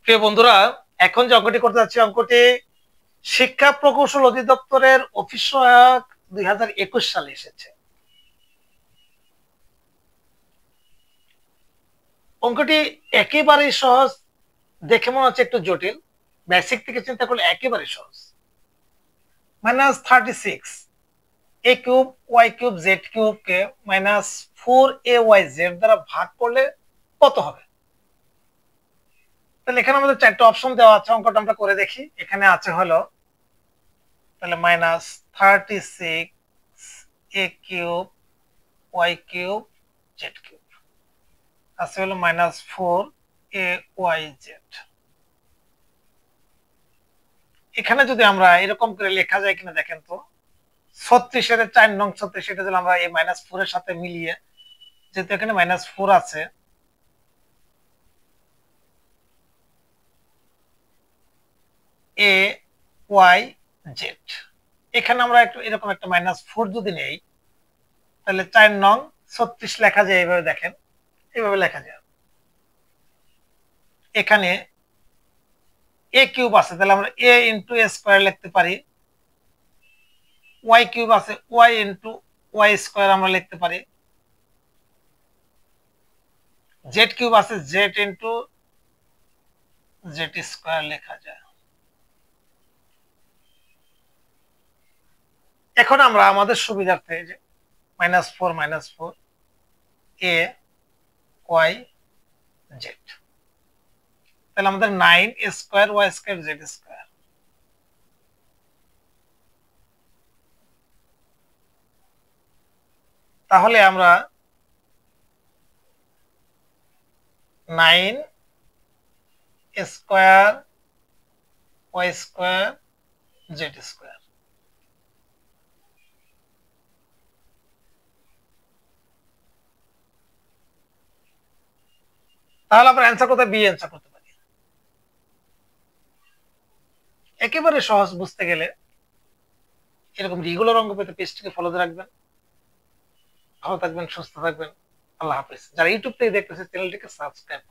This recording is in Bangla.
প্রিয় বন্ধুরা, এখন যে অঙ্কটি করতে যাচ্ছি অঙ্কটি শিক্ষা প্রকৌশল অধিদপ্তরের অফিস সহায়ক 2021 সালে এসেছে। অঙ্কটি একেবারেই সহজ, দেখে মনে হচ্ছে একটু জটিল, বেসিক থেকে চিন্তা করলে একেবারে সহজ। -36 a cube y cube z cube কে -4ay z দ্বারা ভাগ করলে কত হবে? তাহলে এখানে আমাদের চারটা অপশন দেওয়া আছে, অঙ্কটা আমরা করে দেখি। এখানে আছে হলো তাহলে -36 a cube y cube z cube আছে হলো -4ay z। এখানে যদি আমরা এরকম করে লেখা যায় কিনা দেখেন তো, 36 এর 4 নং 36 এটা যদি আমরা এই -4 এর সাথে মিলিয়ে, যেহেতু এখানে -4 আছে, এ ওয়াই জেড, এখানে আমরা একটু এরকম একটা -4 যদি নেই, তাহলে 4 নং 36 লেখা যায় এইভাবে। দেখেন এইভাবে লেখা যায়। এখানে এ কিউব আছে, তাহলে আমরা এ ইন্টু এ স্কোয়ার লিখতে পারি। ওয়াই কিউব আছে, ওয়াই ইন্টু ওয়াই স্কোয়ার আমরা লিখতে পারি। জেড কিউব আছে, জেড ইন্টু জেড স্কোয়ার লেখা যায়। এখন আমরা আমাদের সুবিধার্থে যে -4 এ ওয়াই জেড, তাহলে আমাদের 9 a square y square z square. তাহলে আমরা 9 square y square z square, তাহলে আমরা অ্যান্সার করতে বি অ্যান্সার করতে পারি। একেবারে সহজ, বুঝতে গেলে এরকম রেগুলার অঙ্ক পেতে পেজটিকে ফলো রাখবেন। ভালো থাকবেন, সুস্থ থাকবেন। আল্লাহ হাফেজ। যারা ইউটিউব থেকে দেখতেছে চ্যানেলটিকে সাবস্ক্রাইব